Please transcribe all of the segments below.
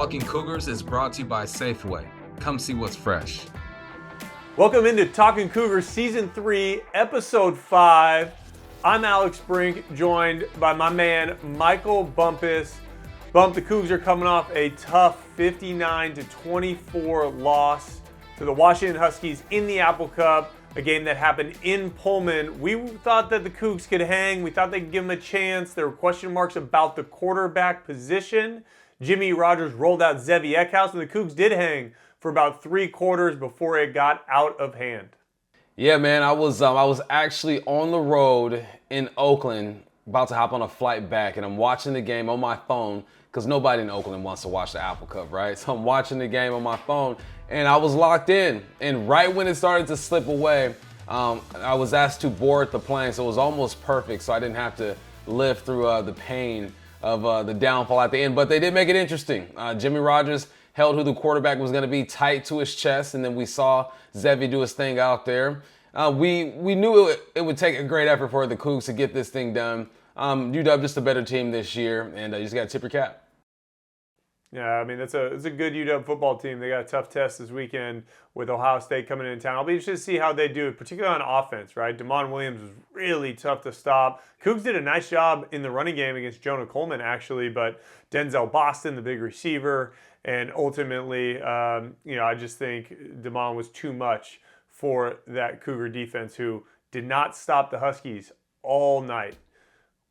Talking Cougars is brought to you by Safeway. Come see what's fresh. Welcome into Talkin' Cougars Season 3, Episode 5. I'm Alex Brink, joined by my man, Michael Bumpus. Bump, the Cougs are coming off a tough 59-24 loss to the Washington Huskies in the Apple Cup, a game that happened in Pullman. We thought that the Cougs could hang. We thought they could give them a chance. There were question marks about the quarterback position. Jimmy Rogers rolled out Zevi Eckhouse, and the Cougs did hang for about 3 quarters before it got out of hand. Yeah, man, I was actually on the road in Oakland, about to hop on a flight back, and I'm watching the game on my phone because nobody in Oakland wants to watch the Apple Cup, right? So I'm watching the game on my phone, and I was locked in. And right when it started to slip away, I was asked to board the plane, so it was almost perfect, so I didn't have to live through the pain of the downfall at the end. But they did make it interesting. Jimmy Rogers held who the quarterback was going to be tight to his chest, and then we saw Zevi do his thing out there. We knew it would take a great effort for the Cougs to get this thing done. UW just a better team this year, and you just got to tip your cap. Yeah, I mean, it's a good UW football team. They got a tough test this weekend with Ohio State coming into town. I'll be interested to see how they do, particularly on offense, right? Damon Williams was really tough to stop. Cougs did a nice job in the running game against Jonah Coleman, actually, but Denzel Boston, the big receiver, and ultimately, I just think Damon was too much for that Cougar defense, who did not stop the Huskies all night.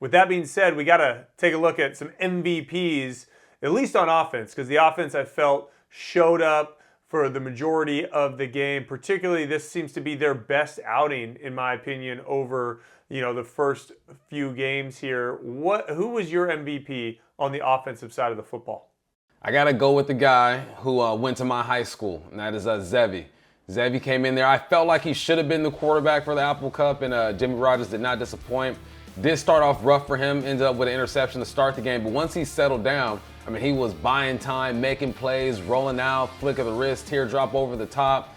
With that being said, we got to take a look at some MVPs, at least on offense, because the offense, I felt, showed up for the majority of the game. Particularly, this seems to be their best outing, in my opinion, over the first few games here. Who was your MVP on the offensive side of the football? I got to go with the guy who went to my high school, and that is Zevi. Zevi came in there. I felt like he should have been the quarterback for the Apple Cup, and Jimmy Rogers did not disappoint. Did start off rough for him, ended up with an interception to start the game, but once he settled down, I mean, he was buying time, making plays, rolling out, flick of the wrist, teardrop over the top.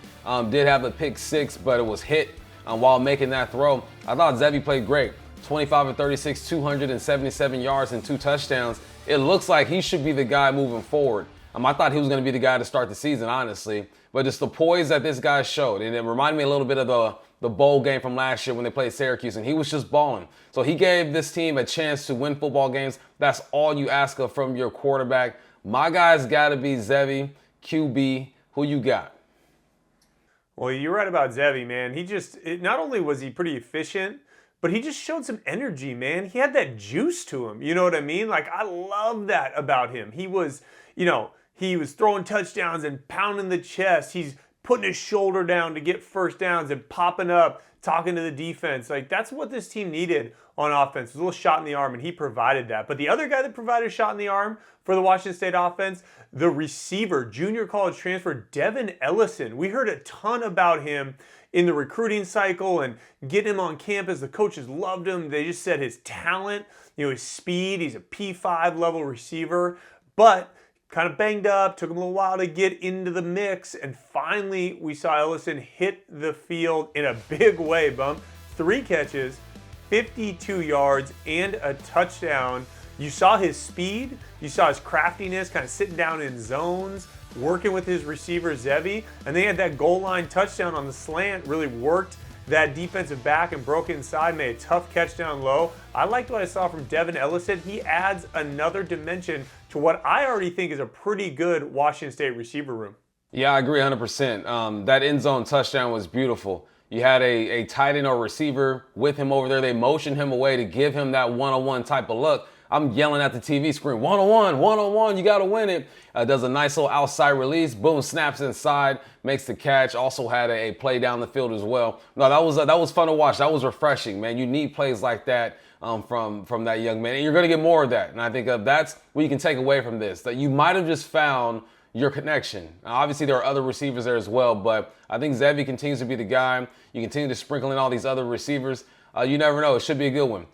Did have a pick 6, but it was hit while making that throw. I thought Zevi played great. 25 of 36, 277 yards and 2 touchdowns. It looks like he should be the guy moving forward. I thought he was going to be the guy to start the season, honestly. But just the poise that this guy showed, and it reminded me a little bit of the bowl game from last year when they played Syracuse, and he was just balling. So he gave this team a chance to win football games. That's all you ask of from your quarterback. My guy's got to be Zevi, QB. Who you got? Well, you're right about Zevi, man. Not only was he pretty efficient, but he just showed some energy, man. He had that juice to him. You know what I mean? Like, I love that about him. He was throwing touchdowns and pounding the chest. He's putting his shoulder down to get first downs and popping up, talking to the defense. Like, that's what this team needed on offense. It was a little shot in the arm, and he provided that. But the other guy that provided a shot in the arm for the Washington State offense, the receiver, junior college transfer, Devin Ellison. We heard a ton about him in the recruiting cycle and getting him on campus. The coaches loved him. They just said his talent, his speed. He's a P5 level receiver, but kind of banged up, took him a little while to get into the mix, and finally we saw Ellison hit the field in a big way, Bump. 3 catches, 52 yards, and a touchdown. You saw his speed, you saw his craftiness, kind of sitting down in zones, working with his receiver, Zevi, and they had that goal line touchdown on the slant, really worked that defensive back and broke inside, made a tough catch down low. I liked what I saw from Devin Ellison. He adds another dimension to what I already think is a pretty good Washington State receiver room. Yeah, I agree 100%. That end zone touchdown was beautiful. You had a tight end or receiver with him over there. They motioned him away to give him that one-on-one type of look. I'm yelling at the TV screen, one-on-one, you got to win it. Does a nice little outside release, boom, snaps inside, makes the catch. Also had a play down the field as well. No, that was fun to watch. That was refreshing, man. You need plays like that from that young man, and you're going to get more of that. And I think that's what you can take away from this, that you might have just found your connection. Now, obviously, there are other receivers there as well, but I think Zevi continues to be the guy. You continue to sprinkle in all these other receivers. You never know. It should be a good one.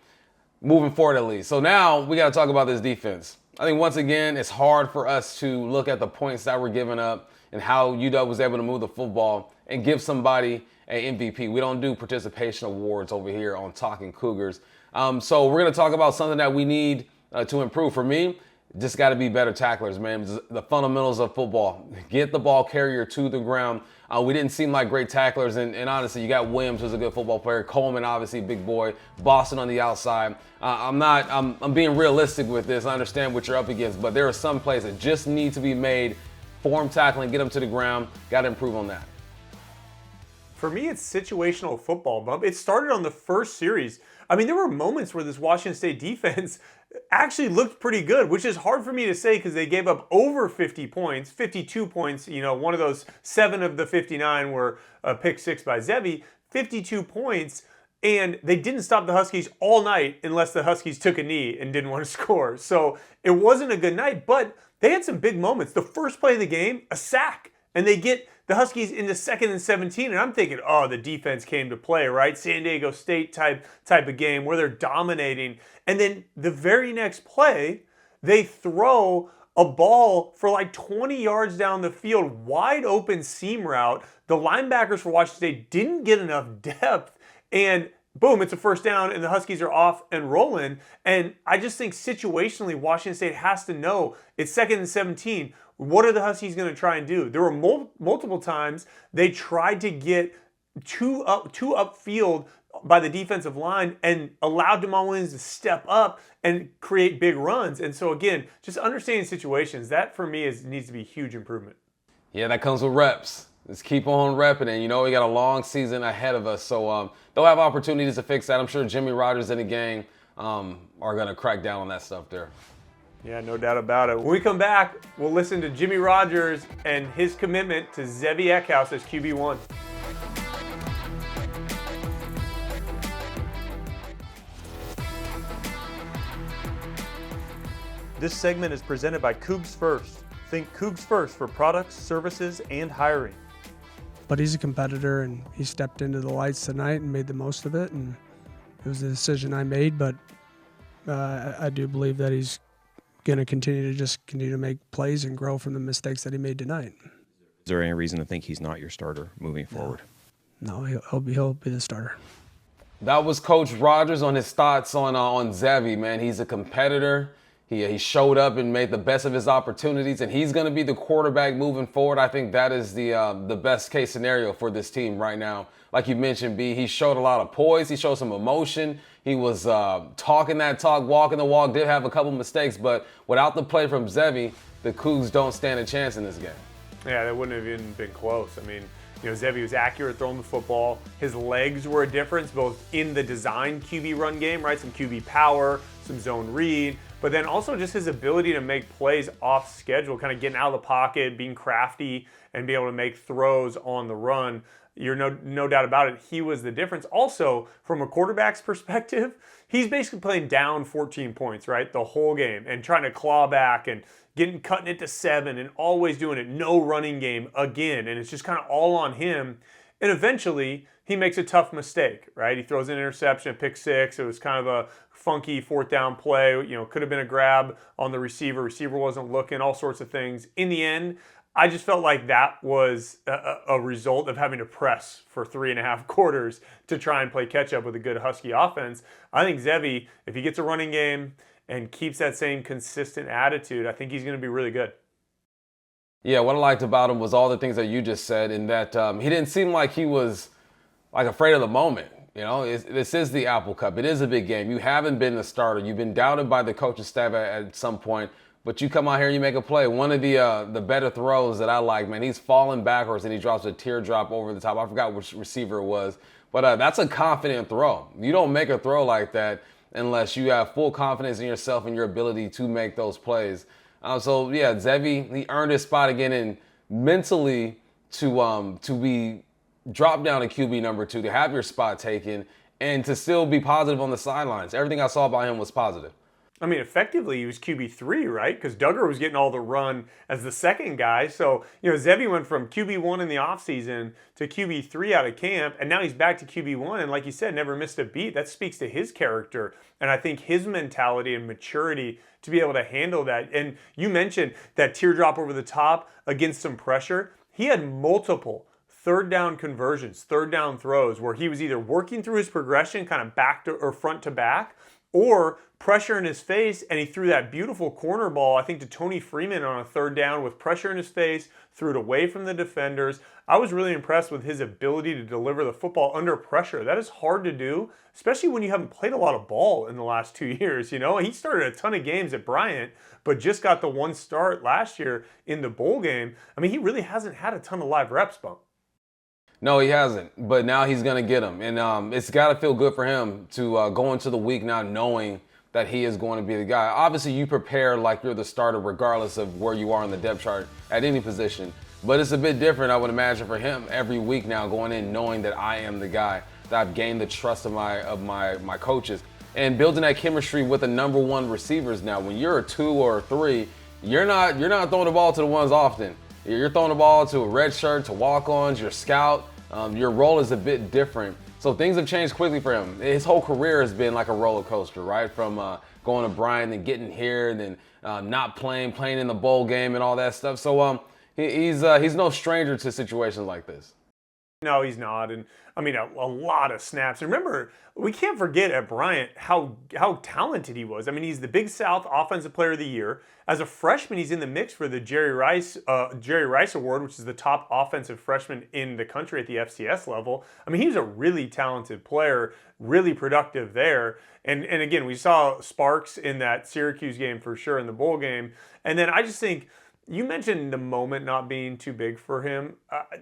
Moving forward, at least. So now we got to talk about this defense. I think once again, it's hard for us to look at the points that were given up and how UW was able to move the football and give somebody an MVP. We don't do participation awards over here on Talking Cougars. So we're going to talk about something that we need to improve. For me, Just got to be better tacklers, man. The fundamentals of football. Get the ball carrier to the ground. We didn't seem like great tacklers, and honestly, you got Williams, who's a good football player. Coleman, obviously, big boy. Boston on the outside. I'm being realistic with this. I understand what you're up against, but there are some plays that just need to be made. Form tackling, get them to the ground. Got to improve on that. For me, it's situational football, Bump. It started on the first series. I mean, there were moments where this Washington State defense actually looked pretty good, which is hard for me to say because they gave up over 50 points, 52 points. You know, one of those 7 of the 59 were a pick 6 by Zevi, 52 points. And they didn't stop the Huskies all night unless the Huskies took a knee and didn't want to score. So it wasn't a good night, but they had some big moments. The first play of the game, a sack. And they get the Huskies into 2nd and 17. And I'm thinking, oh, the defense came to play, right? San Diego State type of game where they're dominating. And then the very next play, they throw a ball for like 20 yards down the field, wide open seam route. The linebackers for Washington State didn't get enough depth. And boom, it's a first down, and the Huskies are off and rolling. And I just think situationally, Washington State has to know it's 2nd and 17. What are the Huskies going to try and do? There were multiple times they tried to get two upfield by the defensive line and allowed Demond Williams to step up and create big runs. And so again, just understanding situations, that for me needs to be a huge improvement. Yeah, that comes with reps. Let's keep on repping, and we got a long season ahead of us, so they'll have opportunities to fix that. I'm sure Jimmy Rogers and the gang are going to crack down on that stuff there. Yeah, no doubt about it. When we come back, we'll listen to Jimmy Rogers and his commitment to Zevi Eckhouse as QB1. This segment is presented by Cougs First. Think Cougs First for products, services, and hiring. But he's a competitor, and he stepped into the lights tonight and made the most of it, and it was a decision I made, but I do believe that he's going to continue to make plays and grow from the mistakes that he made tonight. Is there any reason to think he's not your starter moving forward? No, he'll be the starter. That was Coach Rogers on his thoughts on Zevi, man. He's a competitor. He showed up and made the best of his opportunities, and he's going to be the quarterback moving forward. I think that is the best case scenario for this team right now. Like you mentioned, B, he showed a lot of poise. He showed some emotion. He was talking that talk, walking the walk, did have a couple mistakes, but without the play from Zevi, the Cougs don't stand a chance in this game. Yeah, that wouldn't have even been close. I mean, Zevi was accurate throwing the football. His legs were a difference, both in the design QB run game, right? Some QB power, some zone read, but then also just his ability to make plays off schedule, kind of getting out of the pocket, being crafty, and be able to make throws on the run. You're no doubt about it. He was the difference. Also, from a quarterback's perspective, he's basically playing down 14 points, right? The whole game, and trying to claw back and cutting it to 7 and always doing it. No running game again. And it's just kind of all on him. And eventually he makes a tough mistake, right? He throws an interception, pick 6. It was kind of a funky 4th down play. Could have been a grab on the receiver. Receiver wasn't looking, all sorts of things. In the end, I just felt like that was a result of having to press for 3.5 quarters to try and play catch up with a good Husky offense. I think Zevi, if he gets a running game and keeps that same consistent attitude, I think he's going to be really good. Yeah, what I liked about him was all the things that you just said, in that he didn't seem like he was like afraid of the moment. This is the Apple Cup. It is a big game. You haven't been the starter. You've been doubted by the coaching staff at some point. But you come out here and you make a play. One of the better throws that I like, man, he's falling backwards and he drops a teardrop over the top. I forgot which receiver it was. But that's a confident throw. You don't make a throw like that unless you have full confidence in yourself and your ability to make those plays. Zevi, he earned his spot again, and mentally to be dropped down to QB number 2, to have your spot taken, and to still be positive on the sidelines. Everything I saw about him was positive. I mean, effectively, he was QB3, right? Because Duggar was getting all the run as the second guy. So, Zevi went from QB1 in the offseason to QB3 out of camp, and now he's back to QB1. And like you said, never missed a beat. That speaks to his character, and I think his mentality and maturity to be able to handle that. And you mentioned that teardrop over the top against some pressure. He had multiple 3rd down conversions, 3rd down throws, where he was either working through his progression kind of back to or front to back, or pressure in his face, and he threw that beautiful corner ball, I think, to Tony Freeman on a third down with pressure in his face, threw it away from the defenders. I was really impressed with his ability to deliver the football under pressure. That is hard to do, especially when you haven't played a lot of ball in the last 2 years. You know, he started a ton of games at Bryant, but just got the one start last year in the bowl game. I mean, he really hasn't had a ton of live reps, Bump. No, he hasn't, but now he's going to get them. And it's got to feel good for him to go into the week now knowing that he is going to be the guy. Obviously, you prepare like you're the starter regardless of where you are in the depth chart at any position. But it's a bit different, I would imagine, for him every week now going in knowing that I am the guy, that I've gained the trust of my coaches. And building that chemistry with the number one receivers now. When you're a 2 or a 3, you're not throwing the ball to the ones often. You're throwing the ball to a red shirt, to walk-ons, your scout. Your role is a bit different. So things have changed quickly for him. His whole career has been like a roller coaster, right? From going to Bryant and getting here and then not playing in the bowl game and all that stuff. So he's no stranger to situations like this. No, he's not. And I mean, a lot of snaps. Remember, we can't forget at Bryant how talented he was. I mean, he's the Big South Offensive Player of the Year. As a freshman, he's in the mix for the Jerry Rice Award, which is the top offensive freshman in the country at the FCS level. I mean, he's a really talented player, really productive there. And again, we saw sparks in that Syracuse game for sure, in the bowl game. And then I just think, you mentioned the moment not being too big for him.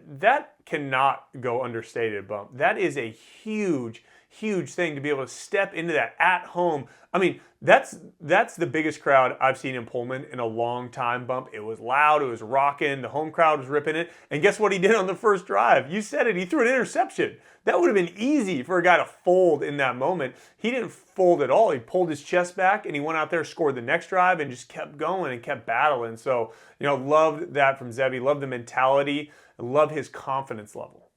That cannot go understated, Bump. That is a huge thing to be able to step into that at home. I mean, that's the biggest crowd I've seen in Pullman in a long time, Bump. It was loud, it was rocking, the home crowd was ripping it. And guess what he did on the first drive? You said it, he threw an interception. That would have been easy for a guy to fold in that moment. He didn't fold at all. He pulled his chest back and he went out there, scored the next drive, and just kept going and kept battling. So, loved that from Zevi. Loved the mentality. Loved his confidence level.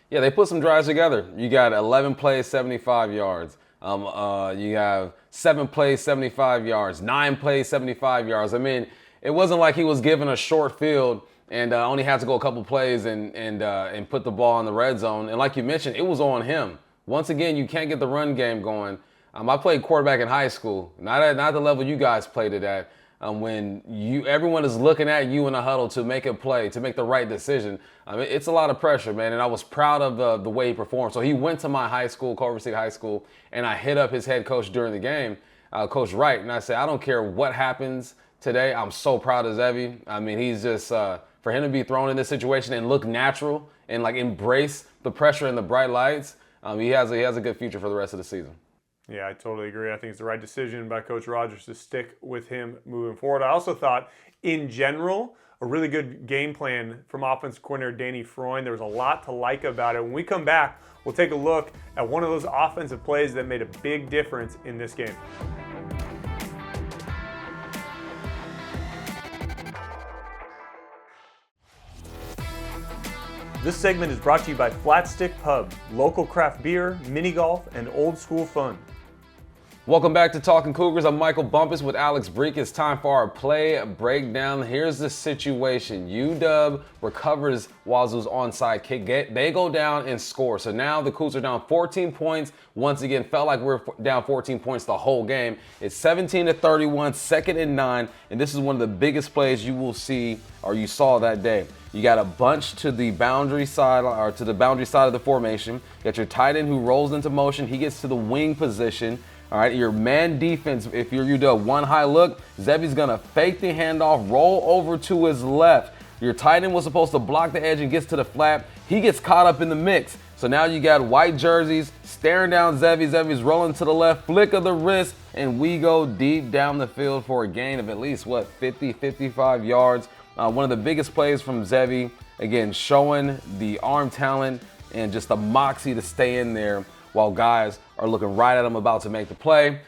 Yeah, they put some drives together. You got 11 plays, 75 yards. You have 7 plays, 75 yards. 9 plays, 75 yards. I mean, it wasn't like he was given a short field and only had to go a couple plays and put the ball in the red zone. And like you mentioned, it was on him. Once again, you can't get the run game going. I played quarterback in high school, not the level you guys played it at. When everyone is looking at you in a huddle to make a play, to make the right decision, it's a lot of pressure, man. And I was proud of the way he performed. So he went to my high school, Culver City High School, and I hit up his head coach during the game, Coach Wright, and I said, I don't care what happens today. I'm so proud of Zevi. I mean, he's just for him to be thrown in this situation and look natural and like embrace the pressure and the bright lights. He has a good future for the rest of the season. Yeah, I totally agree. I think it's the right decision by Coach Rogers to stick with him moving forward. I also thought, in general, a really good game plan from offensive coordinator Danny Freund. There was a lot to like about it. When we come back, we'll take a look at one of those offensive plays that made a big difference in this game. This segment is brought to you by Flat Stick Pub, local craft beer, mini golf, and old school fun. Welcome back to Talkin' Cougars. I'm Michael Bumpus with Alex Brink. It's time for our play breakdown. Here's the situation. UW recovers Wazoo's onside kick. They go down and score. So now the Cougs are down 14 points. Once again, felt like we're down 14 points the whole game. It's 17-31, 2nd and 9. And this is one of the biggest plays you will see or you saw that day. You got a bunch to the boundary side or to the boundary side of the formation. You got your tight end who rolls into motion. He gets to the wing position. All right, your man defense, if you do one high look, Zevi's going to fake the handoff, roll over to his left. Your tight end was supposed to block the edge and gets to the flat. He gets caught up in the mix. So now you got white jerseys staring down Zevi. Zevi's rolling to the left, flick of the wrist, and we go deep down the field for a gain of at least, 50, 55 yards. One of the biggest plays from Zevi, again, showing the arm talent and just the moxie to stay in there while guys are looking right at him about to make the play.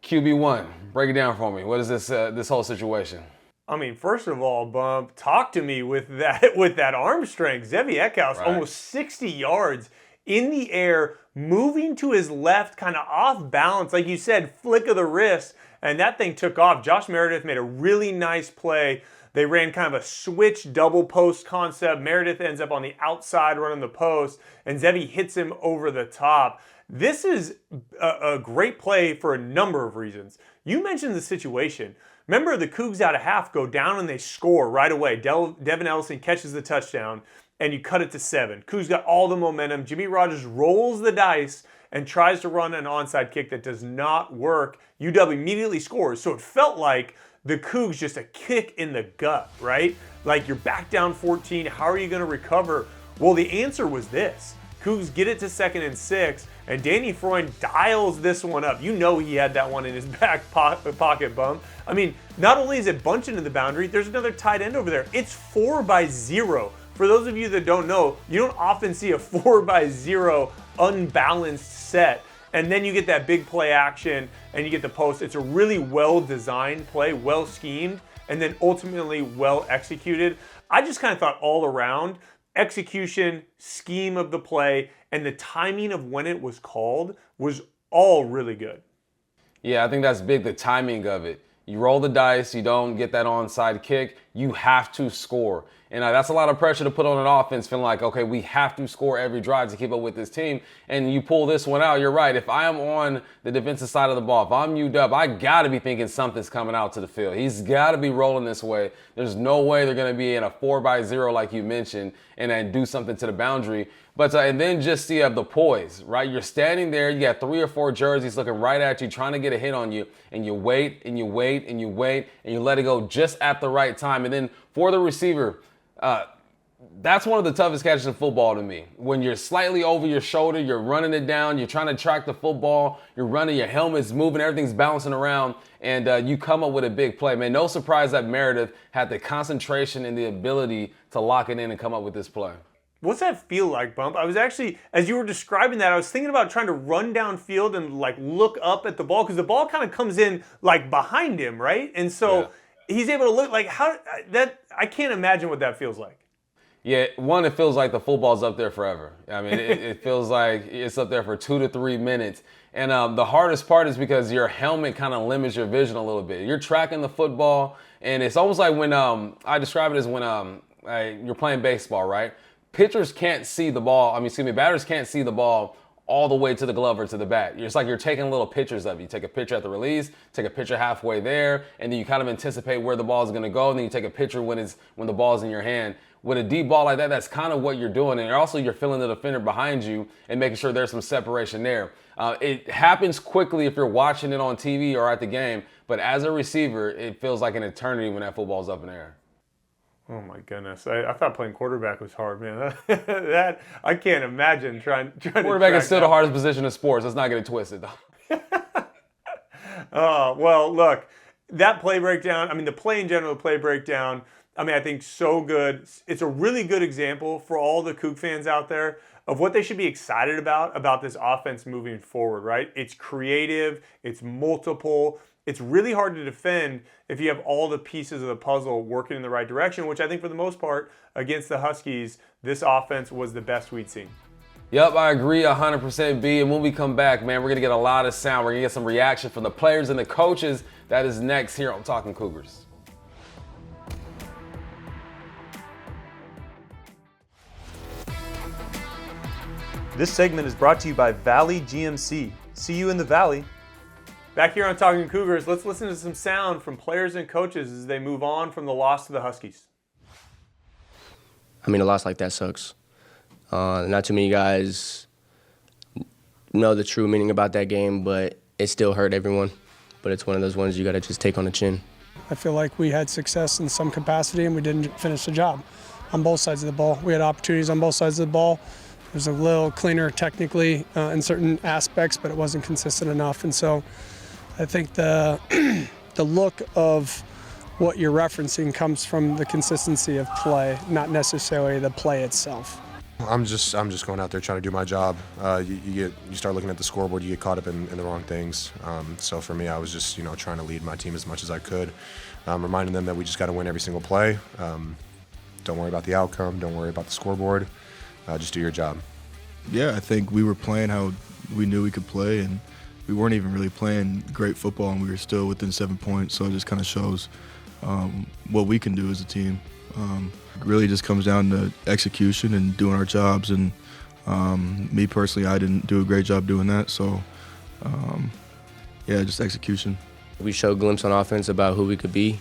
QB1, break it down for me. What is this whole situation? I mean, first of all, Bump, talk to me with that arm strength. Zevi Eckhouse, right. Almost 60 yards in the air, moving to his left, kind of off balance. Like you said, flick of the wrist, and that thing took off. Josh Meredith made a really nice play. They ran kind of a switch double post concept. Meredith ends up on the outside running the post, and Zevi hits him over the top. This is a great play for a number of reasons. You mentioned the situation. Remember, the Cougs out of half go down and they score right away. Devin Ellison catches the touchdown, and you cut it to 7. Cougs got all the momentum. Jimmy Rogers rolls the dice and tries to run an onside kick that does not work. UW immediately scores. So it felt like the Cougs just a kick in the gut, right? Like, you're back down 14. How are you going to recover? Well, the answer was this. Cougs get it to 2nd and 6, and Danny Freund dials this one up. You know he had that one in his back pocket bump. I mean, not only is it bunched into the boundary, there's another tight end over there. It's 4-0. For those of you that don't know, you don't often see a 4-0 unbalanced set. And then you get that big play action and you get the post. It's a really well-designed play, well-schemed, and then ultimately well-executed. I just kind of thought all around, execution, scheme of the play, and the timing of when it was called was all really good. Yeah, I think that's big, the timing of it. You roll the dice, you don't get that onside kick, you have to score. And that's a lot of pressure to put on an offense, feeling like, okay, we have to score every drive to keep up with this team. And you pull this one out, you're right. If I am on the defensive side of the ball, if I'm UW, I got to be thinking something's coming out to the field. He's got to be rolling this way. There's no way they're going to be in a 4-0 like you mentioned and then do something to the boundary. But and then just see the poise, right? You're standing there, you got 3 or 4 jerseys looking right at you, trying to get a hit on you, and you wait and you wait and you wait and you let it go just at the right time. And then for the receiver, that's one of the toughest catches in football to me. When you're slightly over your shoulder, you're running it down, you're trying to track the football, you're running, your helmet's moving, everything's bouncing around, and you come up with a big play. Man, no surprise that Meredith had the concentration and the ability to lock it in and come up with this play. What's that feel like, Bump? I was actually, as you were describing that, I was thinking about trying to run downfield and like look up at the ball, because the ball kind of comes in like behind him, right? And so he's able to look like I can't imagine what that feels like. Yeah, one, it feels like the football's up there forever. I mean, it feels like it's up there for 2 to 3 minutes. And the hardest part is because your helmet kind of limits your vision a little bit. You're tracking the football, and it's almost like when I describe it as when you're playing baseball, right? Batters can't see the ball all the way to the glove or to the bat. It's like you're taking little pictures of it. You take a picture at the release, take a picture halfway there, and then you kind of anticipate where the ball is going to go, and then you take a picture when the ball's in your hand. With a deep ball like that, that's kind of what you're doing, and also you're feeling the defender behind you and making sure there's some separation there. It happens quickly if you're watching it on TV or at the game, but as a receiver, it feels like an eternity when that football's up in the air. Oh my goodness! I thought playing quarterback was hard, man. That I can't imagine trying. Quarterback is still the hardest position in sports. Let's not get it twisted, though. Well, look, that play breakdown. I mean, the play in general, the play breakdown. I mean, I think so good. It's a really good example for all the Coug fans out there of what they should be excited about this offense moving forward. Right? It's creative. It's multiple. It's really hard to defend if you have all the pieces of the puzzle working in the right direction, which I think for the most part against the Huskies, this offense was the best we'd seen. Yep, I agree 100% B. And when we come back, man, we're going to get a lot of sound. We're going to get some reaction from the players and the coaches. That is next here on Talkin' Cougars. This segment is brought to you by Valley GMC. See you in the Valley. Back here on Talkin' Cougars, let's listen to some sound from players and coaches as they move on from the loss to the Huskies. I mean, a loss like that sucks. Not too many guys know the true meaning about that game, but it still hurt everyone. But it's one of those ones you got to just take on the chin. I feel like we had success in some capacity and we didn't finish the job on both sides of the ball. We had opportunities on both sides of the ball. It was a little cleaner technically in certain aspects, but it wasn't consistent enough. And so I think the look of what you're referencing comes from the consistency of play, not necessarily the play itself. I'm just going out there trying to do my job. You start looking at the scoreboard, you get caught up in the wrong things. So for me, I was just trying to lead my team as much as I could, reminding them that we just got to win every single play. Don't worry about the outcome. Don't worry about the scoreboard. Just do your job. Yeah, I think we were playing how we knew we could play, and we weren't even really playing great football, and we were still within 7 points. So it just kind of shows what we can do as a team. It really just comes down to execution and doing our jobs, and Me personally, I didn't do a great job doing that. So, yeah, just execution. We showed a glimpse on offense about who we could be,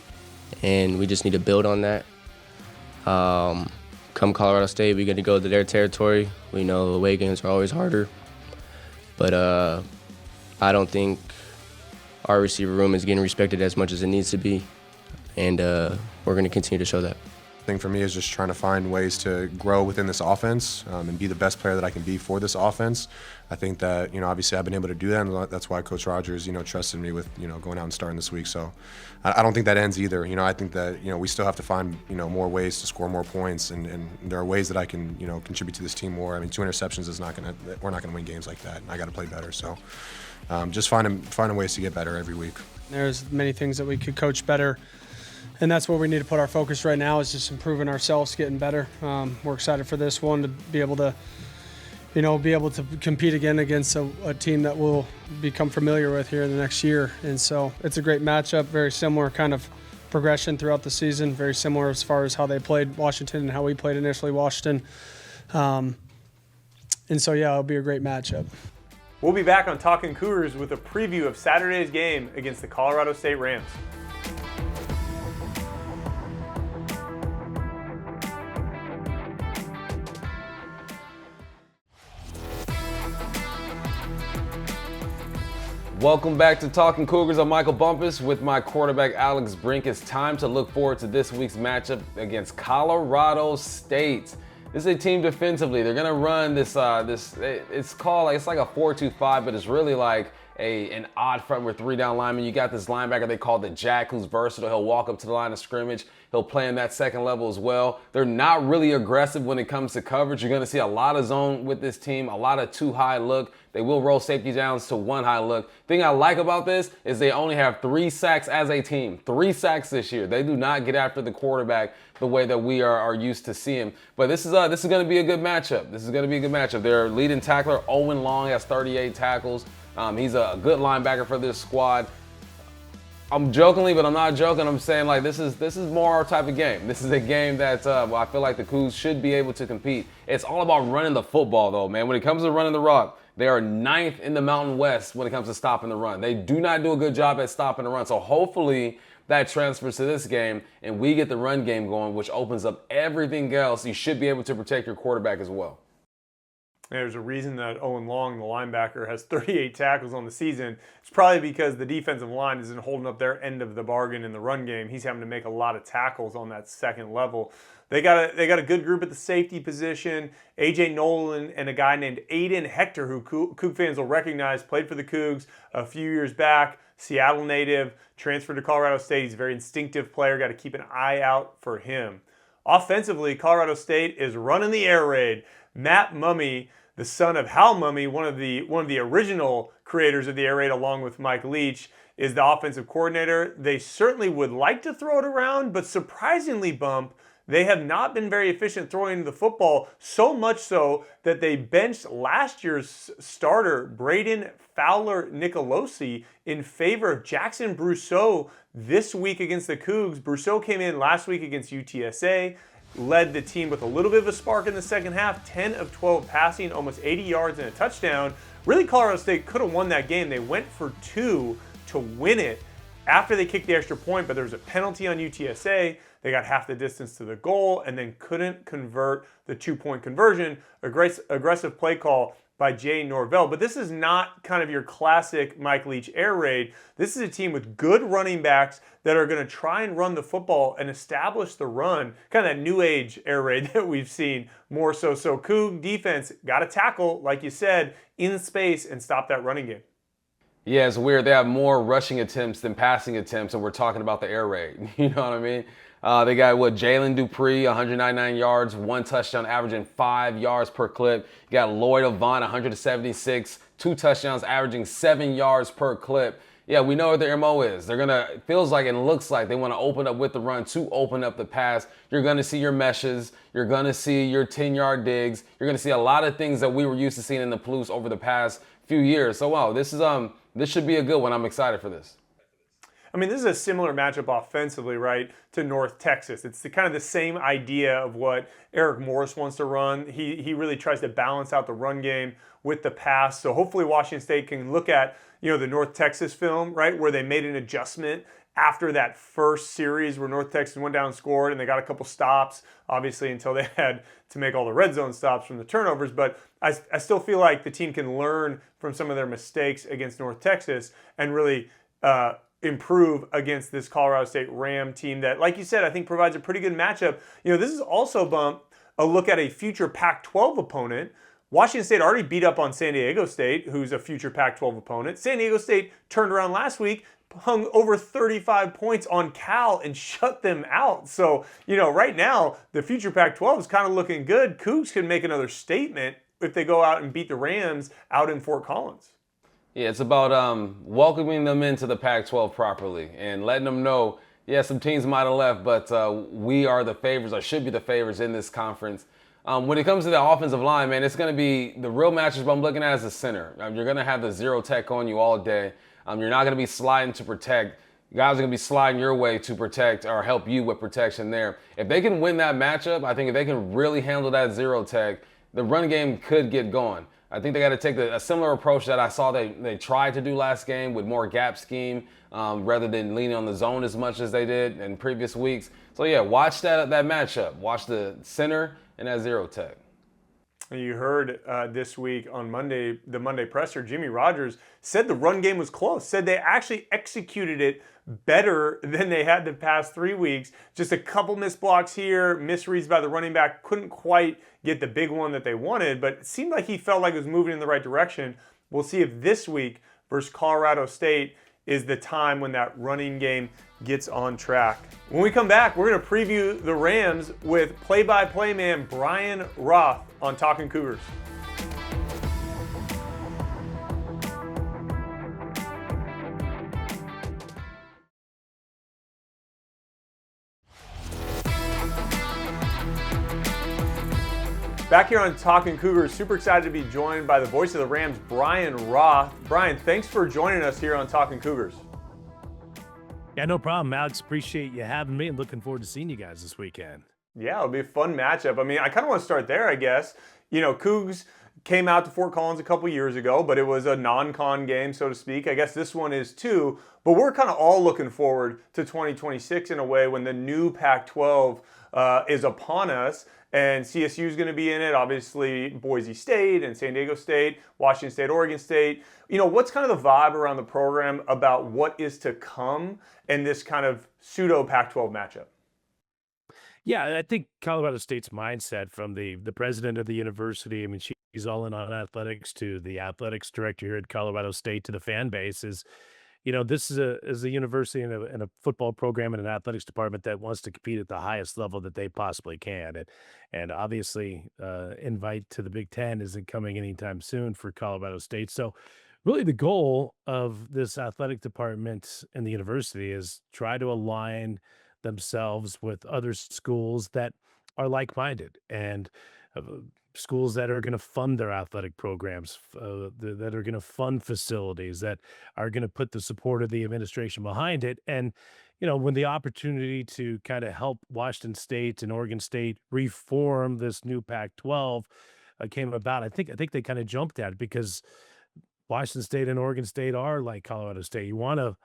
and we just need to build on that. Come Colorado State, we get to go to their territory. We know away games are always harder, but I don't think our receiver room is getting respected as much as it needs to be, and we're going to continue to show that. Thing for me is just trying to find ways to grow within this offense and be the best player that I can be for this offense. I think that, obviously I've been able to do that, and that's why Coach Rogers, trusted me with, going out and starting this week. So I don't think that ends either. I think that, we still have to find, more ways to score more points, and there are ways that I can, contribute to this team more. I mean, 2 interceptions is we're not going to win games like that. I got to play better. So just finding ways to get better every week. There's many things that we could coach better. And that's where we need to put our focus right now, is just improving ourselves, getting better. We're excited for this one, to be able to, compete again against a team that we'll become familiar with here in the next year. And so it's a great matchup, very similar kind of progression throughout the season, very similar as far as how they played Washington and how we played initially Washington. And so, yeah, it'll be a great matchup. We'll be back on Talkin' Cougars with a preview of Saturday's game against the Colorado State Rams. Welcome back to Talkin' Cougars. I'm Michael Bumpus with my quarterback Alex Brink. It's time to look forward to this week's matchup against Colorado State. This is a team defensively. They're gonna run this. It's like a 4-2-5, but it's really like an odd front with 3 down linemen. You got this linebacker they call the Jack, who's versatile. He'll walk up to the line of scrimmage. He'll play in that second level as well. They're not really aggressive when it comes to coverage. You're going to see a lot of zone with this team, a lot of 2-high look. They will roll safety downs to 1-high look. Thing I like about this is they only have 3 sacks as a team. 3 sacks this year. They do not get after the quarterback the way that we are used to seeing. But this is going to be a good matchup. This is going to be a good matchup. Their leading tackler, Owen Long, has 38 tackles. He's a good linebacker for this squad. I'm jokingly, but I'm not joking. I'm saying, like, this is more our type of game. This is a game that I feel like the Cougs should be able to compete. It's all about running the football, though, man. When it comes to running the rock, they are 9th in the Mountain West when it comes to stopping the run. They do not do a good job at stopping the run. So hopefully that transfers to this game and we get the run game going, which opens up everything else. You should be able to protect your quarterback as well. There's a reason that Owen Long, the linebacker, has 38 tackles on the season. It's probably because the defensive line isn't holding up their end of the bargain in the run game. He's having to make a lot of tackles on that second level. They got a good group at the safety position. A.J. Nolan and a guy named Aiden Hector, who Coug fans will recognize, played for the Cougs a few years back. Seattle native, transferred to Colorado State. He's a very instinctive player. Got to keep an eye out for him. Offensively, Colorado State is running the air raid. Matt Mumme, the son of Hal Mumme, one of the original creators of the air raid, along with Mike Leach, is the offensive coordinator. They certainly would like to throw it around, but surprisingly, Bump, they have not been very efficient throwing the football, so much so that they benched last year's starter, Braden Fowler Nicolosi, in favor of Jackson Brousseau this week against the Cougs. Brousseau came in last week against UTSA, led the team with a little bit of a spark in the second half, 10 of 12 passing, almost 80 yards and a touchdown. Really, Colorado State could have won that game. They went for 2 to win it after they kicked the extra point, but there was a penalty on UTSA. They got half the distance to the goal and then couldn't convert the 2-point conversion. Aggressive play call by Jay Norvell. But this is not kind of your classic Mike Leach air raid. This is a team with good running backs that are going to try and run the football and establish the run, kind of that new age air raid that we've seen more so. So Coug defense got to tackle, like you said, in space and stop that running game. Yeah, it's weird. They have more rushing attempts than passing attempts, and we're talking about the air raid. You know what I mean? They got, Jalen Dupree, 199 yards, 1 touchdown, averaging 5 yards per clip. You got Lloyd Avant, 176, 2 touchdowns, averaging 7 yards per clip. Yeah, we know what their MO is. They're going to, it feels like and looks like they want to open up with the run to open up the pass. You're going to see your meshes. You're going to see your 10-yard digs. You're going to see a lot of things that we were used to seeing in the Palouse over the past few years. So, wow, this should be a good one. I'm excited for this. I mean, this is a similar matchup offensively, right, to North Texas. It's kind of the same idea of what Eric Morris wants to run. He really tries to balance out the run game with the pass. So hopefully Washington State can look at, the North Texas film, right, where they made an adjustment after that first series where North Texas went down and scored, and they got a couple stops, obviously, until they had to make all the red zone stops from the turnovers. But I still feel like the team can learn from some of their mistakes against North Texas and really improve against this Colorado State Ram team that, like you said, I think provides a pretty good matchup. This is also, Bump, a look at a future Pac-12 opponent. Washington State already beat up on San Diego State, who's a future Pac-12 opponent. San Diego State turned around last week, hung over 35 points on Cal and shut them out. So, right now, the future Pac-12 is kind of looking good. Cougs can make another statement if they go out and beat the Rams out in Fort Collins. Yeah, it's about welcoming them into the Pac-12 properly and letting them know, some teams might have left, but we are the favorites, or should be the favorites in this conference. When it comes to the offensive line, man, it's going to be the real matchup I'm looking at is the center. You're going to have the zero tech on you all day. You're not going to be sliding to protect. Guys are going to be sliding your way to protect or help you with protection there. If they can win that matchup, I think if they can really handle that zero tech, the run game could get going. I think they got to take a similar approach that I saw they tried to do last game with more gap scheme rather than leaning on the zone as much as they did in previous weeks. So, watch that matchup. Watch the center and that zero tech. You heard this week on Monday, the Monday presser, Jimmy Rogers said the run game was close, said they actually executed it better than they had the past 3 weeks. Just a couple missed blocks here, misreads by the running back, couldn't quite get the big one that they wanted, but it seemed like he felt like it was moving in the right direction. We'll see if this week versus Colorado State is the time when that running game gets on track. When we come back, we're going to preview the Rams with play-by-play man Brian Roth on Talkin' Cougars. Back here on Talkin' Cougars, super excited to be joined by the voice of the Rams, Brian Roth. Brian, thanks for joining us here on Talkin' Cougars. Yeah, no problem, Alex. Appreciate you having me and looking forward to seeing you guys this weekend. Yeah, it'll be a fun matchup. I mean, I kind of want to start there, I guess. Cougs came out to Fort Collins a couple years ago, but it was a non-con game, so to speak. I guess this one is too. But we're kind of all looking forward to 2026 in a way when the new Pac-12 is upon us. And CSU is going to be in it, obviously Boise State and San Diego State, Washington State, Oregon State. What's kind of the vibe around the program about what is to come in this kind of pseudo Pac-12 matchup? Yeah, I think Colorado State's mindset from the president of the university, I mean, she's all in on athletics, to the athletics director here at Colorado State, to the fan base is, this is a university and a football program and an athletics department that wants to compete at the highest level that they possibly can. And obviously, invite to the Big Ten isn't coming anytime soon for Colorado State. So really the goal of this athletic department in the university is try to align themselves with other schools that are like-minded and schools that are going to fund their athletic programs, that are going to fund facilities, that are going to put the support of the administration behind it. And, when the opportunity to kind of help Washington State and Oregon State reform this new Pac-12 came about, I think they kind of jumped at it because Washington State and Oregon State are like Colorado State. You want to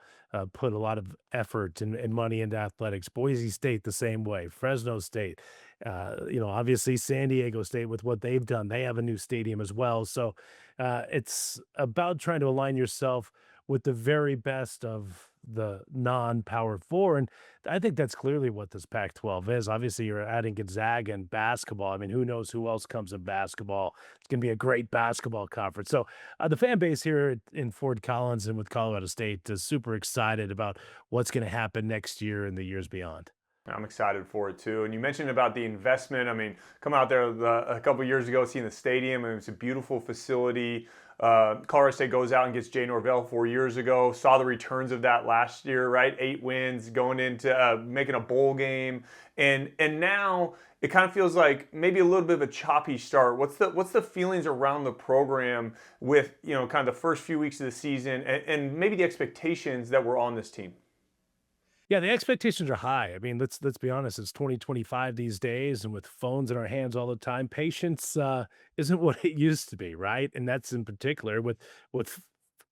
put a lot of effort and money into athletics. Boise State the same way. Fresno State, obviously San Diego State with what they've done. They have a new stadium as well. So it's about trying to align yourself with the very best of the non-Power Four. And I think that's clearly what this Pac-12 is. Obviously, you're adding Gonzaga and basketball. I mean, who knows who else comes in basketball? It's going to be a great basketball conference. So the fan base here in Fort Collins and with Colorado State is super excited about what's going to happen next year and the years beyond. I'm excited for it too. And you mentioned about the investment. I mean, come out there a couple years ago, seeing the stadium, and it's a beautiful facility. Colorado State goes out and gets Jay Norvell 4 years ago. Saw the returns of that last year, right? 8 wins, going into making a bowl game, and now it kind of feels like maybe a little bit of a choppy start. What's the feelings around the program with kind of the first few weeks of the season and maybe the expectations that were on this team? Yeah, the expectations are high. I mean, let's be honest. It's 2025 these days, and with phones in our hands all the time, patience isn't what it used to be, right? And that's in particular with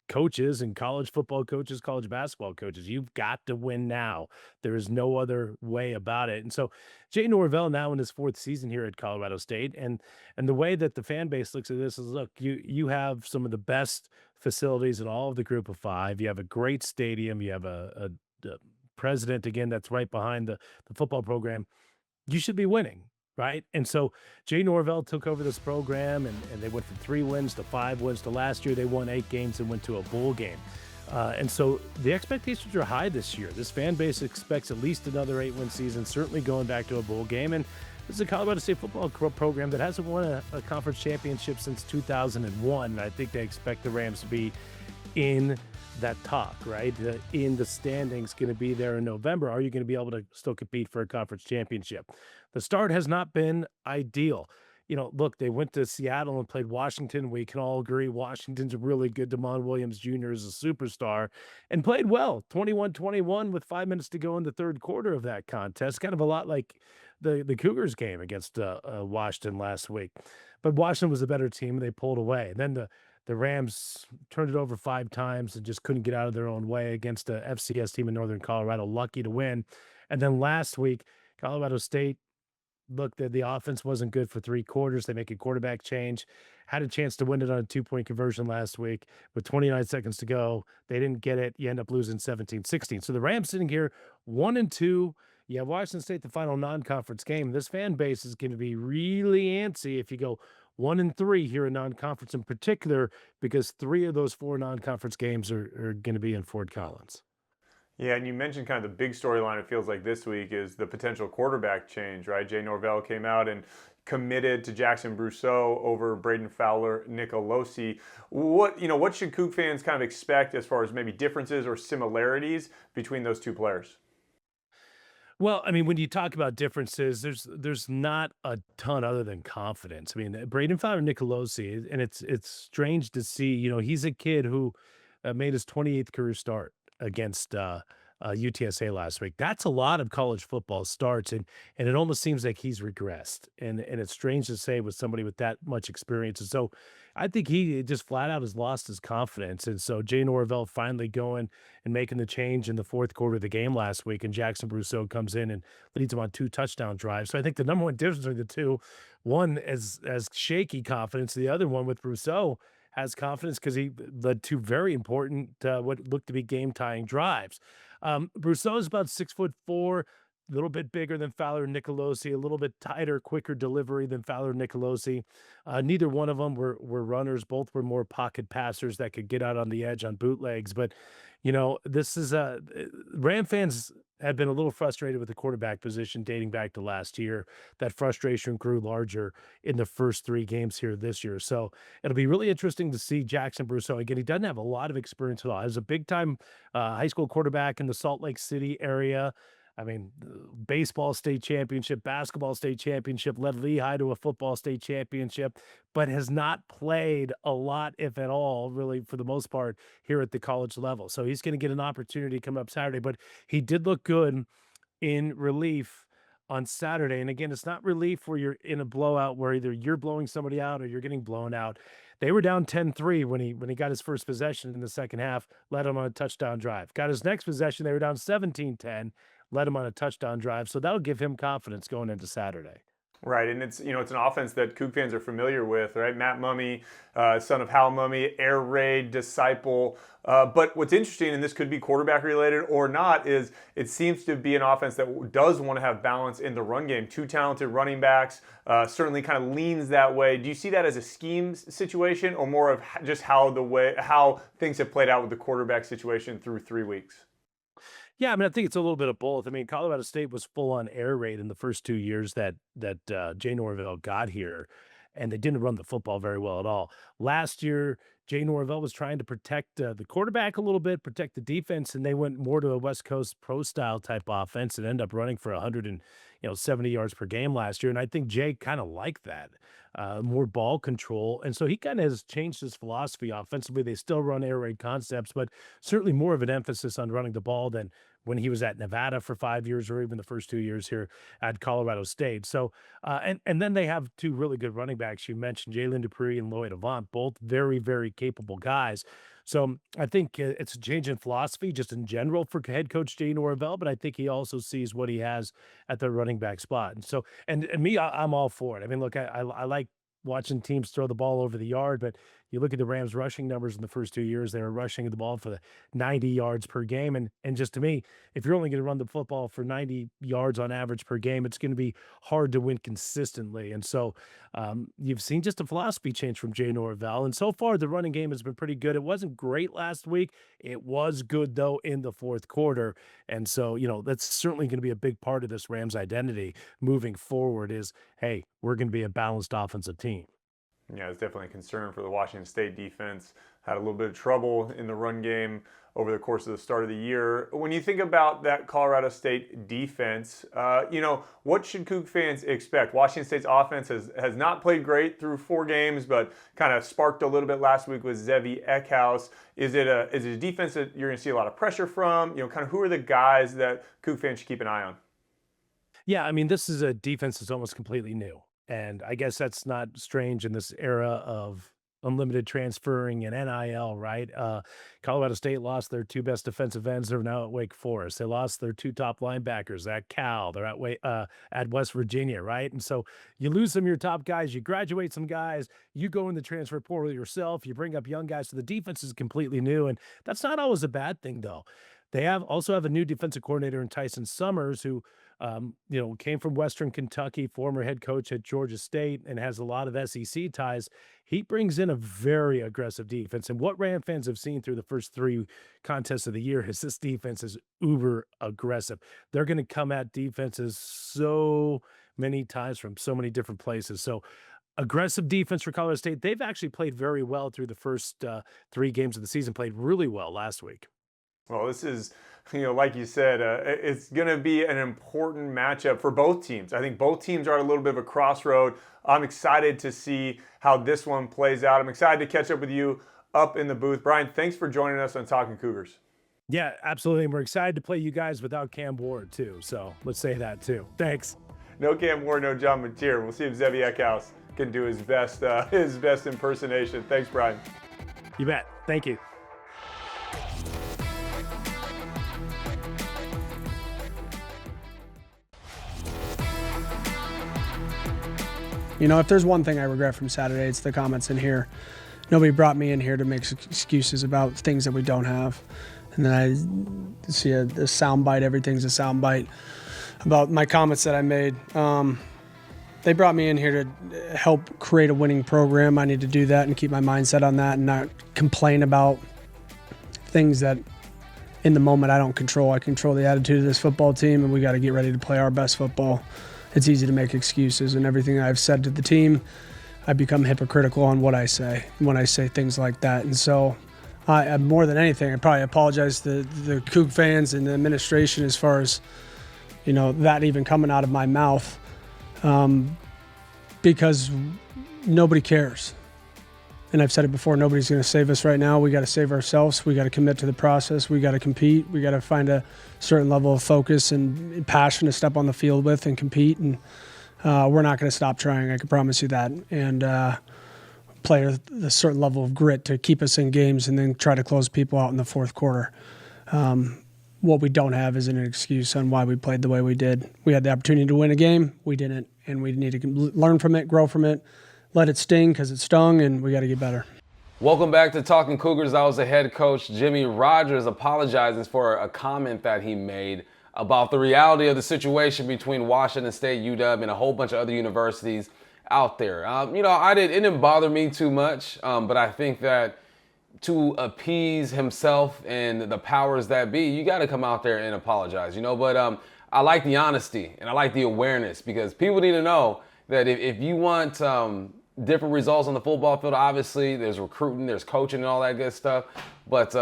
coaches and college football coaches, college basketball coaches. You've got to win now. There is no other way about it. And so, Jay Norvell now in his fourth season here at Colorado State, and the way that the fan base looks at this is, look, you have some of the best facilities in all of the Group of Five. You have a great stadium. You have a president again that's right behind the football program. You should be winning, right? And so Jay Norvell took over this program, and they went from 3 wins to 5 wins to last year. They won 8 games and went to a bowl game. And so the expectations are high this year. This fan base expects at least another 8-win season, certainly going back to a bowl game. And this is a Colorado State football program that hasn't won a conference championship since 2001. And I think they expect the Rams to be in that talk, right? In the standings, going to be there in November. Are you going to be able to still compete for a conference championship? The start has not been ideal. Look, they went to Seattle and played Washington. We can all agree Washington's really good. Damon Williams Jr. is a superstar and played well, 21-21 with 5 minutes to go in the third quarter of that contest. Kind of a lot like the Cougars game against Washington last week. But Washington was a better team, and they pulled away. And then the Rams turned it over 5 times and just couldn't get out of their own way against a FCS team in Northern Colorado, lucky to win. And then last week, Colorado State, look, the offense wasn't good for 3 quarters. They make a quarterback change, had a chance to win it on a 2-point conversion last week with 29 seconds to go. They didn't get it. You end up losing 17-16. So the Rams sitting here 1-2. You have Washington State, the final non-conference game. This fan base is going to be really antsy if you go 1-3 here in non-conference, in particular, because 3 of those 4 non-conference games are going to be in Fort Collins. Yeah, and you mentioned kind of the big storyline, it feels like this week, is the potential quarterback change, right? Jay Norvell came out and committed to Jackson Brousseau over Braden Fowler Nicolosi. What should Coug fans kind of expect as far as maybe differences or similarities between those 2 players? Well, I mean, when you talk about differences, there's not a ton other than confidence. I mean, Braden Fowler Nicolosi, and it's strange to see. He's a kid who made his 28th career start against UTSA last week. That's a lot of college football starts, and it almost seems like he's regressed. And it's strange to say with somebody with that much experience. And so I think he just flat out has lost his confidence. And so Jay Norvell finally going and making the change in the fourth quarter of the game last week, and Jackson Brousseau comes in and leads him on 2 touchdown drives. So I think the number one difference between the two, one as shaky confidence, the other one with Brousseau has confidence because he led 2 very important, what looked to be game-tying drives. Brousseau is about 6'4", a little bit bigger than Fowler Nicolosi, a little bit tighter, quicker delivery than Fowler Nicolosi. Neither one of them were runners. Both were more pocket passers that could get out on the edge on bootlegs. But, this is Ram fans had been a little frustrated with the quarterback position dating back to last year. That frustration grew larger in the first 3 games here this year. So it'll be really interesting to see Jackson Brousseau. Again, he doesn't have a lot of experience at all. He was a big-time high school quarterback in the Salt Lake City area. I mean, baseball state championship, basketball state championship, led Lehigh to a football state championship, but has not played a lot, if at all, really, for the most part, here at the college level. So he's going to get an opportunity coming up Saturday, but he did look good in relief on Saturday. And again, it's not relief where you're in a blowout where either you're blowing somebody out or you're getting blown out. They were down 10-3 when he got his first possession in the second half, led him on a touchdown drive. Got his next possession, they were down 17-10, led him on a touchdown drive. So that'll give him confidence going into Saturday. Right, and it's it's an offense that Coug fans are familiar with, right? Matt Mumme, son of Hal Mumme, air raid disciple. But what's interesting, and this could be quarterback related or not, is it seems to be an offense that does want to have balance in the run game. 2 talented running backs, certainly kind of leans that way. Do you see that as a scheme situation, or more of just how things have played out with the quarterback situation through 3 weeks? Yeah, I mean, I think it's a little bit of both. I mean, Colorado State was full on air raid in the first 2 years that Jay Norvell got here, and they didn't run the football very well at all. Last year, Jay Norvell was trying to protect the quarterback a little bit, protect the defense, and they went more to a West Coast pro style type offense and ended up running for 170 yards per game last year. And I think Jay kind of liked that, more ball control. And so he kind of has changed his philosophy offensively. They still run air raid concepts, but certainly more of an emphasis on running the ball than when he was at Nevada for 5 years, or even the first 2 years here at Colorado State. So, and then they have two really good running backs. You mentioned Jalen Dupree and Lloyd Avant, both very, very capable guys. So I think it's a change in philosophy just in general for head coach Jay Norvell, but I think he also sees what he has at the running back spot. And so, and me, I'm all for it. I mean, look, I like watching teams throw the ball over the yard, but you look at the Rams rushing numbers in the first 2 years, they were rushing the ball for the 90 yards per game. And just to me, if you're only going to run the football for 90 yards on average per game, it's going to be hard to win consistently. And so you've seen just a philosophy change from Jay Norvell. And so far, the running game has been pretty good. It wasn't great last week. It was good, though, in the fourth quarter. And so, that's certainly going to be a big part of this Rams identity moving forward is, hey, we're going to be a balanced offensive team. Yeah, it's definitely a concern for the Washington State defense. Had a little bit of trouble in the run game over the course of the start of the year. When you think about that Colorado State defense, what should Coug fans expect? Washington State's offense has not played great through 4 games, but kind of sparked a little bit last week with Zevi Eckhouse. Is it a defense that you're going to see a lot of pressure from? Kind of who are the guys that Coug fans should keep an eye on? Yeah, I mean, this is a defense that's almost completely new. And I guess that's not strange in this era of unlimited transferring and NIL, right? Colorado State lost their 2 best defensive ends. They're now at Wake Forest. They lost their 2 top linebackers at Cal. They're at West Virginia, right? And so you lose some of your top guys. You graduate some guys. You go in the transfer portal yourself. You bring up young guys. So the defense is completely new. And that's not always a bad thing, though. They also have a new defensive coordinator in Tyson Summers, who came from Western Kentucky, former head coach at Georgia State, and has a lot of SEC ties. He brings in a very aggressive defense. And what Ram fans have seen through the first 3 contests of the year is this defense is uber aggressive. They're going to come at defenses so many times from so many different places. So aggressive defense for Colorado State. They've actually played very well through the first 3 games of the season, played really well last week. Well, this is, like you said, it's going to be an important matchup for both teams. I think both teams are at a little bit of a crossroad. I'm excited to see how this one plays out. I'm excited to catch up with you up in the booth. Brian, thanks for joining us on Talkin' Cougars. Yeah, absolutely. And we're excited to play you guys without Cam Ward, too. So let's say that, too. Thanks. No Cam Ward, no John Mateer. We'll see if Zevi Eckhouse can do his best impersonation. Thanks, Brian. You bet. Thank you. If there's one thing I regret from Saturday, it's the comments in here. Nobody brought me in here to make excuses about things that we don't have. And then I see a soundbite, everything's a soundbite, about my comments that I made. They brought me in here to help create a winning program. I need to do that and keep my mindset on that and not complain about things that in the moment I don't control. I control the attitude of this football team, and we got to get ready to play our best football. It's easy to make excuses, and everything I've said to the team, I become hypocritical on what I say when I say things like that. And so more than anything, I probably apologize to the Coug fans and the administration as far as, that even coming out of my mouth, because nobody cares. And I've said it before, nobody's going to save us right now. We got to save ourselves. We got to commit to the process. We got to compete. We got to find a certain level of focus and passion to step on the field with and compete. And we're not going to stop trying. I can promise you that. And play a certain level of grit to keep us in games and then try to close people out in the fourth quarter. What we don't have is an excuse on why we played the way we did. We had the opportunity to win a game. We didn't. And we need to learn from it, grow from it. Let it sting because it stung, and we got to get better. Welcome back to Talkin' Cougars. That was the head coach, Jimmy Rogers, apologizing for a comment that he made about the reality of the situation between Washington State, UW, and a whole bunch of other universities out there. It didn't bother me too much, but I think that to appease himself and the powers that be, you got to come out there and apologize, But I like the honesty and I like the awareness, because people need to know that if you want different results on the football field, obviously there's recruiting, there's coaching and all that good stuff, but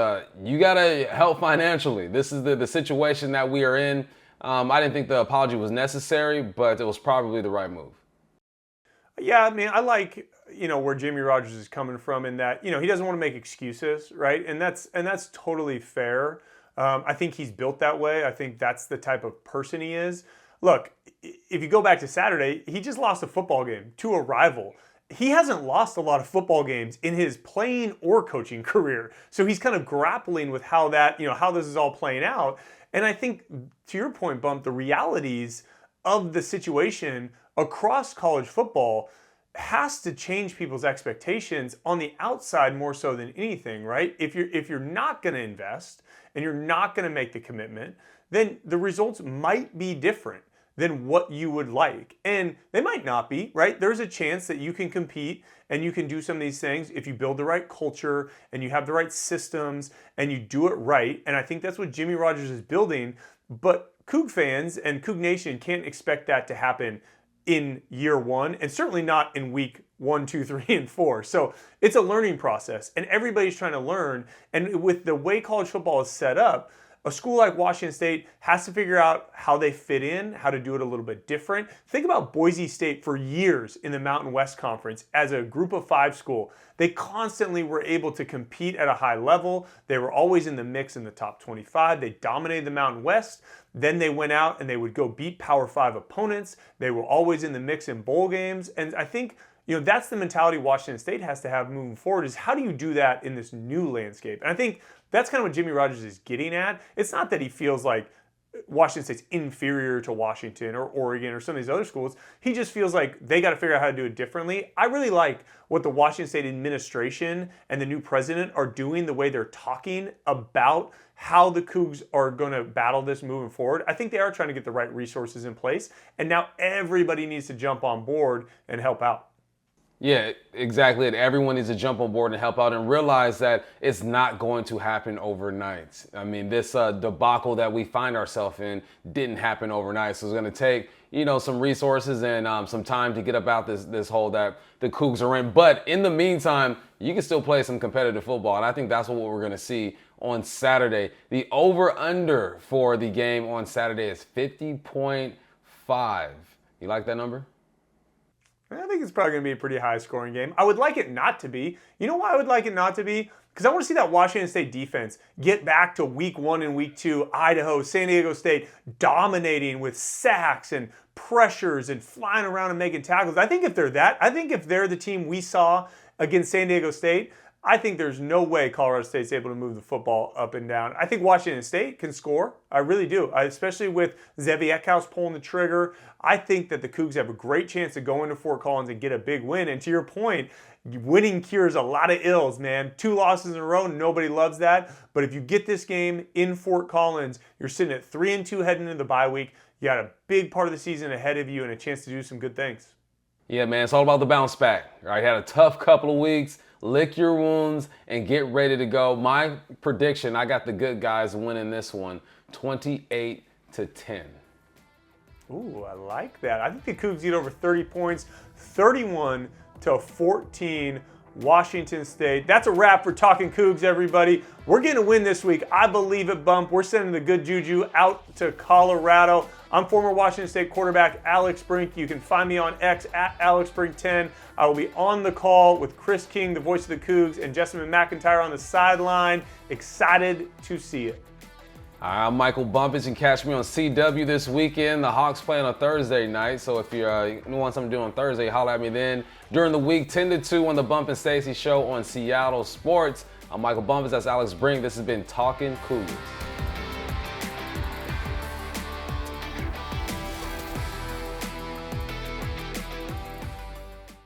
you got to help financially. This is the situation that we are in. I didn't think the apology was necessary, but it was probably the right move. Yeah, I mean, I like, where Jimmy Rogers is coming from in that, he doesn't want to make excuses, right? And that's totally fair. I think he's built that way. I think that's the type of person he is. Look, if you go back to Saturday, he just lost a football game to a rival. He hasn't lost a lot of football games in his playing or coaching career. So he's kind of grappling with how that, how this is all playing out. And I think, to your point, Bump, the realities of the situation across college football has to change people's expectations on the outside more so than anything, right? If you're not going to invest and you're not going to make the commitment, then the results might be different than what you would like. And they might not be, right? There's a chance that you can compete and you can do some of these things if you build the right culture and you have the right systems and you do it right. And I think that's what Jimmy Rogers is building. But Coug fans and Coug Nation can't expect that to happen in year one, and certainly not in week 1, 2, 3, and 4. So it's a learning process, and everybody's trying to learn. And with the way college football is set up, a school like Washington State has to figure out how they fit in, how to do it a little bit different. Think about Boise State for years in the Mountain West Conference as a group of 5 school. They constantly were able to compete at a high level. They were always in the mix in the top 25. They dominated the Mountain West. Then they went out and they would go beat Power 5 opponents. They were always in the mix in bowl games. And I think that's the mentality Washington State has to have moving forward, is how do you do that in this new landscape? And I think that's kind of what Jimmy Rogers is getting at. It's not that he feels like Washington State's inferior to Washington or Oregon or some of these other schools. He just feels like they got to figure out how to do it differently. I really like what the Washington State administration and the new president are doing, the way they're talking about how the Cougs are going to battle this moving forward. I think they are trying to get the right resources in place, and now everybody needs to jump on board and help out. Yeah, exactly. And everyone needs to jump on board and help out and realize that it's not going to happen overnight. I mean, this debacle that we find ourselves in didn't happen overnight. So it's going to take, some resources and some time to get about this hole that the Cougs are in. But in the meantime, you can still play some competitive football. And I think that's what we're going to see on Saturday. The over-under for the game on Saturday is 50.5. You like that number? I think it's probably going to be a pretty high-scoring game. I would like it not to be. You know why I would like it not to be? Because I want to see that Washington State defense get back to week 1 and week 2, Idaho, San Diego State, dominating with sacks and pressures and flying around and making tackles. I think if they're the team we saw against San Diego State, I think there's no way Colorado State's able to move the football up and down. I think Washington State can score. I really do, especially with Zevi Eckhouse pulling the trigger. I think that the Cougs have a great chance to go into Fort Collins and get a big win. And to your point, winning cures a lot of ills, man. 2 losses in a row, nobody loves that. But if you get this game in Fort Collins, you're sitting at 3-2 heading into the bye week. You got a big part of the season ahead of you and a chance to do some good things. Yeah, man, it's all about the bounce back. Right, had a tough couple of weeks. Lick your wounds and get ready to go. My prediction, I got the good guys winning this one, 28-10. Ooh, I like that. I think the Cougs get over 30 points, 31-14, Washington State. That's a wrap for Talking Cougs, everybody. We're going to win this week. I believe it, Bump. We're sending the good juju out to Colorado. I'm former Washington State quarterback Alex Brink. You can find me on X at AlexBrink10. I will be on the call with Chris King, the voice of the Cougs, and Jessamine McIntyre on the sideline. Excited to see it. I'm Michael Bumpus. You can catch me on CW this weekend. The Hawks play on a Thursday night, so if you want something to do on Thursday, holler at me then. During the week, 10 to 2 on the Bump and Stacy Show on Seattle Sports. I'm Michael Bumpus. That's Alex Brink. This has been Talking Cougs.